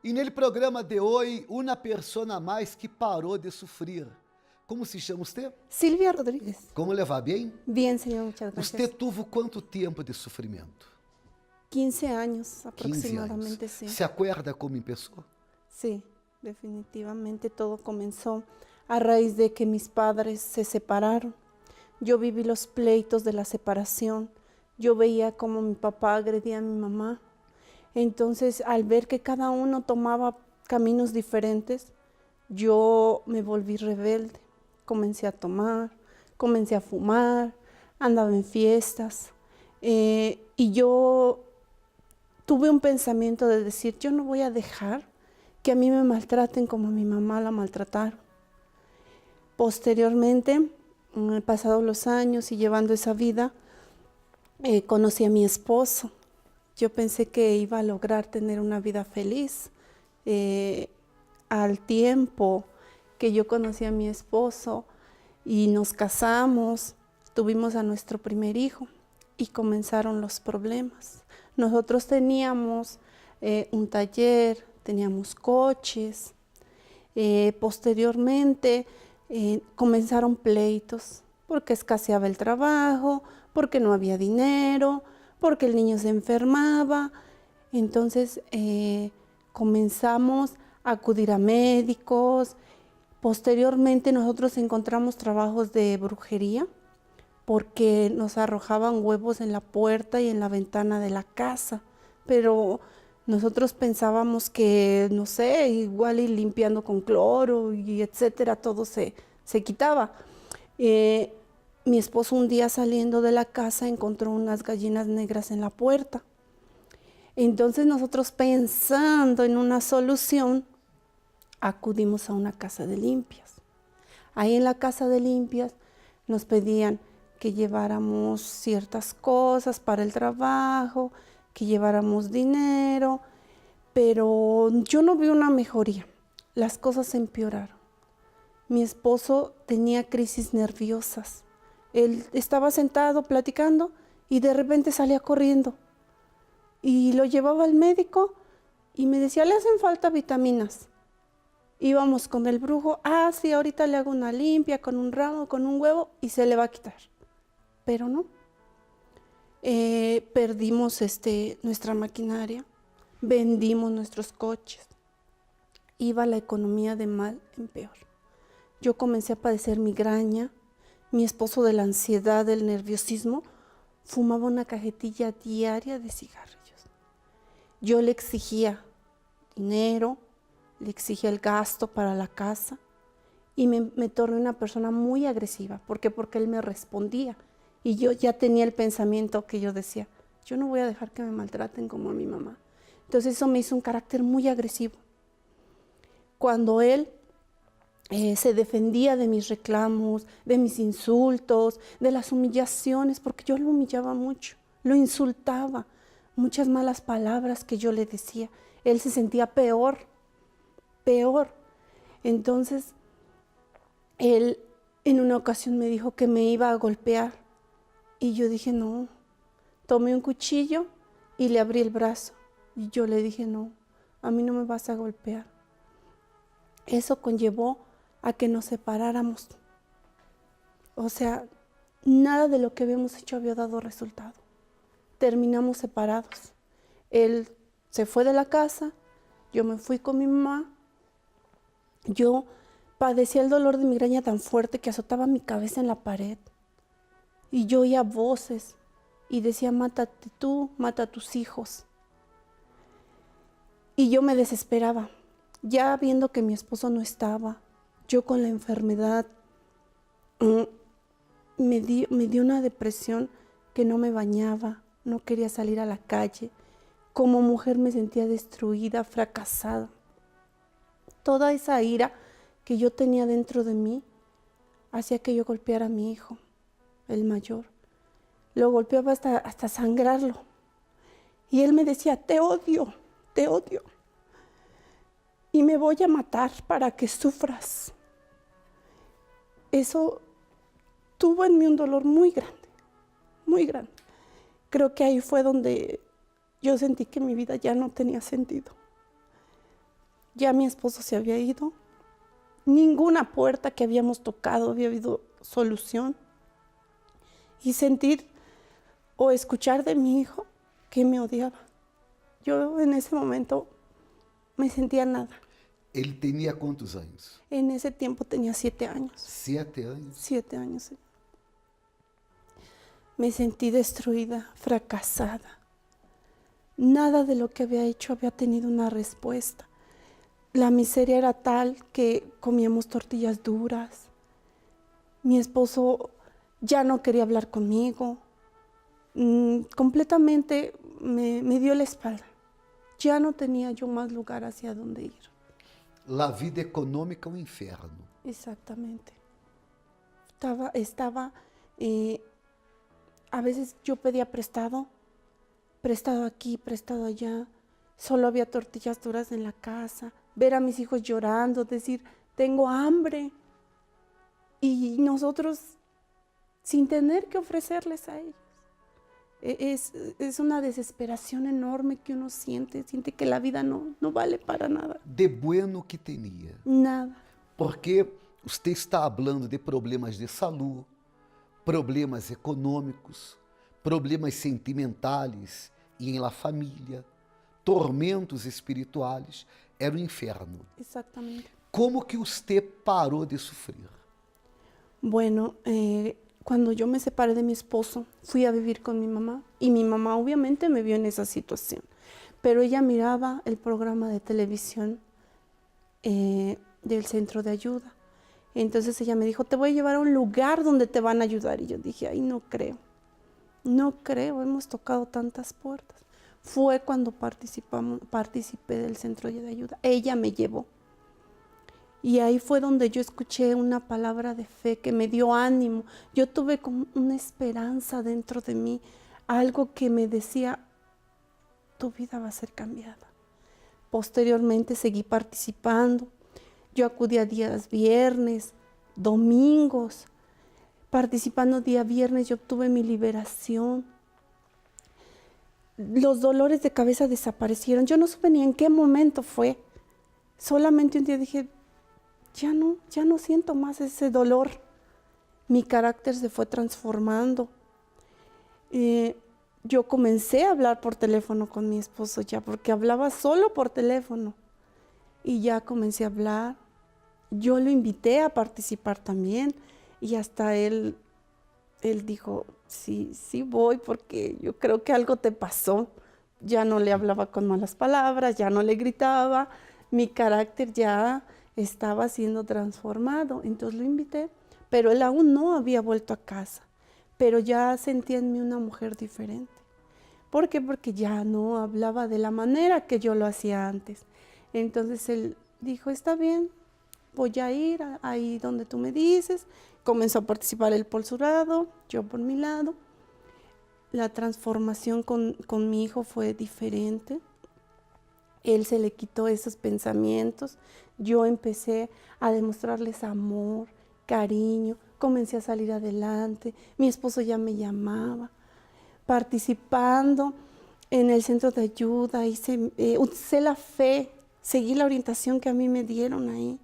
E no programa de hoje, uma pessoa a mais que parou de sofrer. Como se chama você? Silvia Rodríguez. Como levar bem? Bien, señor, muchas Você gracias. teve quanto tempo de sofrimento? 15 años 15 anos. aproximadamente, sí. Se acuerda como empezou? Sí, definitivamente todo comenzó a raíz de que mis padres se separaron. Yo viví los pleitos de la separación. Yo veía cómo mi papá agredía a mi mamá. Entonces, al ver que cada uno tomaba caminos diferentes, yo me volví rebelde. Comencé a tomar, comencé a fumar, andaba en fiestas. Y yo tuve un pensamiento de decir, yo no voy a dejar que a mí me maltraten como a mi mamá la maltrataron. Posteriormente, pasados los años y llevando esa vida, conocí a mi esposo. Yo pensé que iba a lograr tener una vida feliz. Al tiempo que yo conocí a mi esposo y nos casamos, tuvimos a nuestro primer hijo y comenzaron los problemas. Nosotros teníamos un taller, teníamos coches. Posteriormente comenzaron pleitos porque escaseaba el trabajo, porque no había dinero, porque el niño se enfermaba. Entonces comenzamos a acudir a médicos. Posteriormente nosotros encontramos trabajos de brujería porque nos arrojaban huevos en la puerta y en la ventana de la casa, pero nosotros pensábamos que, no sé, igual ir limpiando con cloro y etcétera, todo se quitaba. Mi esposo un día saliendo de la casa encontró unas gallinas negras en la puerta. Entonces nosotros, pensando en una solución, acudimos a una casa de limpias. Ahí en la casa de limpias nos pedían que lleváramos ciertas cosas para el trabajo, que lleváramos dinero, pero yo no vi una mejoría. Las cosas empeoraron. Mi esposo tenía crisis nerviosas. Él estaba sentado platicando y de repente salía corriendo. Y lo llevaba al médico y me decía, le hacen falta vitaminas. Íbamos con el brujo, sí, ahorita le hago una limpia con un ramo, con un huevo y se le va a quitar. Pero no. Perdimos nuestra maquinaria, vendimos nuestros coches. Iba la economía de mal en peor. Yo comencé a padecer migraña. Mi esposo, de la ansiedad, del nerviosismo, fumaba una cajetilla diaria de cigarrillos. Yo le exigía dinero, le exigía el gasto para la casa y me torné una persona muy agresiva. ¿Por qué? Porque él me respondía y yo ya tenía el pensamiento que yo decía, yo no voy a dejar que me maltraten como a mi mamá. Entonces eso me hizo un carácter muy agresivo. Cuando él se defendía de mis reclamos, de mis insultos, de las humillaciones, porque yo lo humillaba mucho, lo insultaba, muchas malas palabras que yo le decía. Él se sentía peor. Entonces, él en una ocasión me dijo que me iba a golpear y yo dije no. Tomé un cuchillo y le abrí el brazo y yo le dije no, a mí no me vas a golpear. Eso conllevó a que nos separáramos. O sea, nada de lo que habíamos hecho había dado resultado. Terminamos separados. Él se fue de la casa, yo me fui con mi mamá. Yo padecía el dolor de migraña tan fuerte que azotaba mi cabeza en la pared. Y yo oía voces y decía, mátate tú, mata a tus hijos. Y yo me desesperaba, ya viendo que mi esposo no estaba, yo con la enfermedad, me dio una depresión que no me bañaba, no quería salir a la calle. Como mujer me sentía destruida, fracasada. Toda esa ira que yo tenía dentro de mí hacía que yo golpeara a mi hijo, el mayor. Lo golpeaba hasta sangrarlo. Y él me decía, te odio, y me voy a matar para que sufras. Eso tuvo en mí un dolor muy grande, muy grande. Creo que ahí fue donde yo sentí que mi vida ya no tenía sentido. Ya mi esposo se había ido. Ninguna puerta que habíamos tocado había habido solución. Y sentir o escuchar de mi hijo que me odiaba. Yo en ese momento me sentía nada. Ele tinha quantos anos? En ese tiempo tenía 7 años. 7 anos. 7 años. Sí. Me sentí destruida, fracasada. Nada de lo que había hecho había tenido una respuesta. La miseria era tal que comíamos tortillas duras. Mi esposo ya no quería hablar conmigo. Completamente me dio la espalda. Ya no tenía yo más lugar hacia donde ir. La vida econômica é um inferno. Exactamente. A veces yo pedía prestado aquí, prestado allá. Solo había tortillas duras en la casa. Ver a mis hijos llorando, decir, tengo hambre. Y nosotros sin tener que ofrecerles a ellos. Es una desesperación enorme que uno siente que la vida no vale para nada. De bueno que tinha. Nada. Porque você está falando de problemas de saúde, problemas econômicos, problemas sentimentais e em la família, tormentos espirituais, era o inferno. Exactamente. Como que você parou de sofrer? Bueno, cuando yo me separé de mi esposo, fui a vivir con mi mamá y mi mamá obviamente me vio en esa situación, pero ella miraba el programa de televisión del centro de ayuda. Entonces ella me dijo, te voy a llevar a un lugar donde te van a ayudar. Y yo dije, ay, no creo, hemos tocado tantas puertas. Fue cuando participé del centro de ayuda. Ella me llevó. Y ahí fue donde yo escuché una palabra de fe que me dio ánimo. Yo tuve como una esperanza dentro de mí, algo que me decía, tu vida va a ser cambiada. Posteriormente seguí participando. Yo acudía días viernes, domingos. Participando día viernes yo obtuve mi liberación. Los dolores de cabeza desaparecieron. Yo no supe ni en qué momento fue. Solamente un día dije, ya no siento más ese dolor. Mi carácter se fue transformando. Yo comencé a hablar por teléfono con mi esposo ya, porque hablaba solo por teléfono. Y ya comencé a hablar. Yo lo invité a participar también. Y hasta él dijo, sí voy, porque yo creo que algo te pasó. Ya no le hablaba con malas palabras, ya no le gritaba. Mi carácter ya estaba siendo transformado. Entonces lo invité, pero él aún no había vuelto a casa. Pero ya sentía en mí una mujer diferente. ¿Por qué? Porque ya no hablaba de la manera que yo lo hacía antes. Entonces él dijo, está bien, voy a ir ahí donde tú me dices. Comenzó a participar él por su lado, yo por mi lado. La transformación con mi hijo fue diferente. Él se le quitó esos pensamientos. Yo empecé a demostrarles amor, cariño. Comencé a salir adelante. Mi esposo ya me llamaba. Participando en el centro de ayuda, usé la fe, seguí la orientación que a mí me dieron ahí.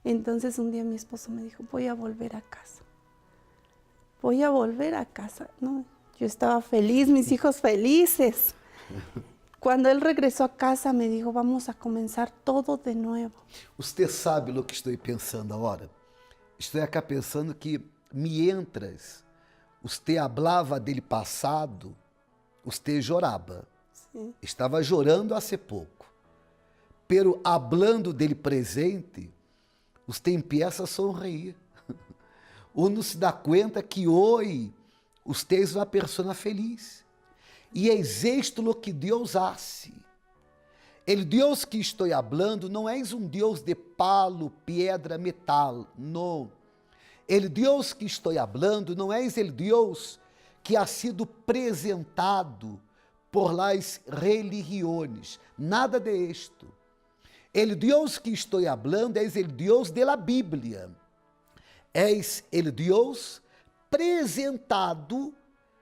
Entonces un día mi esposo me dijo, voy a volver a casa. Voy a volver a casa. No, yo estaba feliz, mis hijos felices. Cuando él regresó a casa me dijo, vamos a comenzar todo de nuevo. Você sabe o que estou pensando agora? Estou acá pensando que mientras você falava dele passado, você chorava. Sí. Estava chorando há pouco. Pero hablando dele presente, você empieza a sorrir. Uno se dá conta que hoje você é uma pessoa feliz. E es esto lo que Deus hace. El Deus que estou falando não é um Deus de palo, pedra, metal. Não. El Deus que estou falando não é el Deus que ha sido presentado por las religiões. Nada de esto. El Deus que estou falando é el Deus de la Bíblia. És el Deus presentado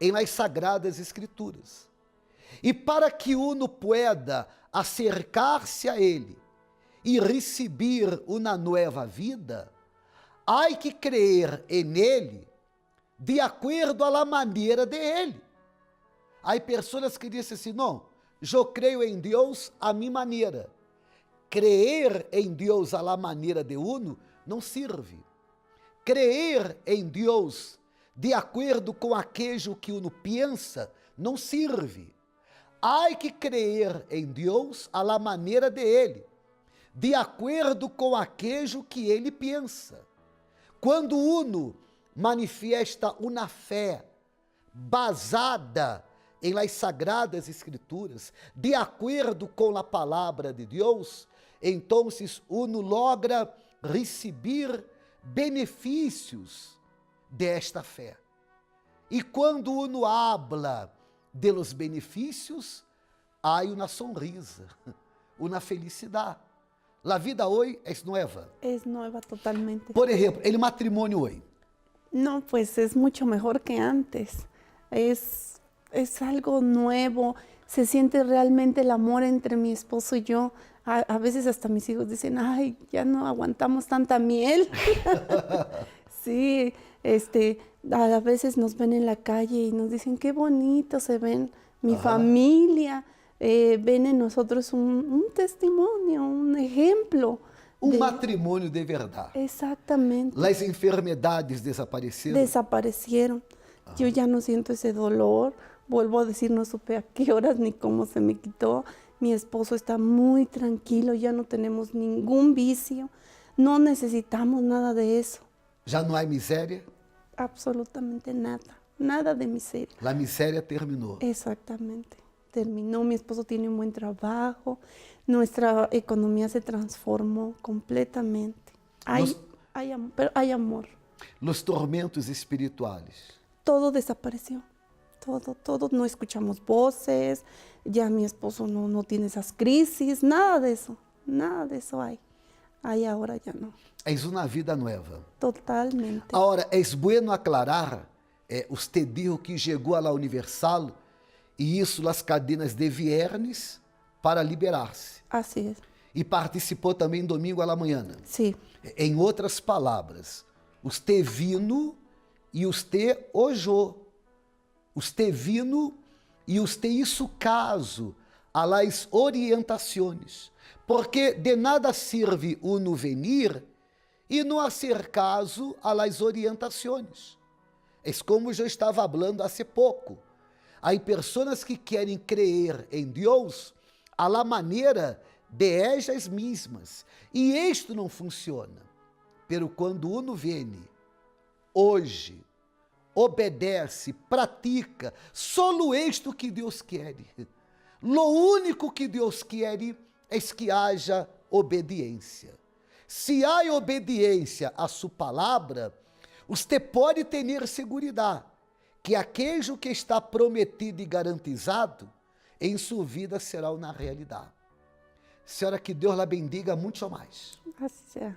em las Sagradas Escrituras. E para que uno pueda acercar-se a Ele e receber uma nova vida, há que crer em Ele de acordo à maneira de Ele. Há pessoas que dizem assim, não, eu creio em Deus à minha maneira. Creer em Deus à maneira de uno não serve. Creer em Deus de acordo com aquilo que uno pensa não serve. Há que crer em Deus à maneira de Ele, de acordo com aquilo que Ele pensa. Quando uno manifesta uma fé basada em las sagradas escrituras, de acordo com a palavra de Deus, então uno logra receber benefícios desta fé. E quando uno habla de los benefícios, há uma sonrisa, uma felicidade. A vida hoje é nova. Es nueva totalmente. Por exemplo, o matrimônio hoje. No, pues es mucho mejor que antes. Es algo nuevo. Se siente realmente el amor entre mi esposo y yo. A veces hasta mis hijos dicen, ay, ya no aguantamos tanta miel. Sí, a veces nos ven en la calle y nos dicen, qué bonito se ven mi familia. Ven en nosotros un testimonio, un ejemplo. Matrimônio de verdade. Exactamente. As enfermedades desapareceram. Desaparecieron. Yo ya no siento ese dolor. Vuelvo a decir, no supe a qué horas ni cómo se me quitó. Mi esposo está muy tranquilo, ya no tenemos ningún vicio. No necesitamos nada de eso. Já não há miséria? Absolutamente nada. Nada de miseria. A miséria terminou. Exactamente. Terminó, mi esposo tiene un buen trabajo, nuestra economía se transformó completamente. Pero hay amor. Los tormentos espirituales. Todo desapareció, todo, no escuchamos voces, ya mi esposo no tiene esas crisis, nada de eso hay. Aí agora já não. És uma vida nova. Totalmente. Agora, é bueno aclarar, você disse que chegou à Universal e isso as cadenas de viernes para liberar-se. Assim é. E participou também domingo à manhã. Sim. Em outras palavras, você vino e você ojou. Você vino e você isso caso a las orientações. Porque de nada serve uno venir e não hacer caso a las orientações. É como eu estava falando há pouco. Há pessoas que querem crer em Deus a la maneira de ellas mesmas. E isto não funciona. Pero quando uno vem hoje, obedece, pratica, solo isto que Deus quer. Lo único que Deus quer é que haja obediência. Se há obediência à sua palavra, você pode ter segurança que aquilo que está prometido e garantizado em sua vida será uma realidade. Senhora, que Deus la bendiga muito mais. Assim é.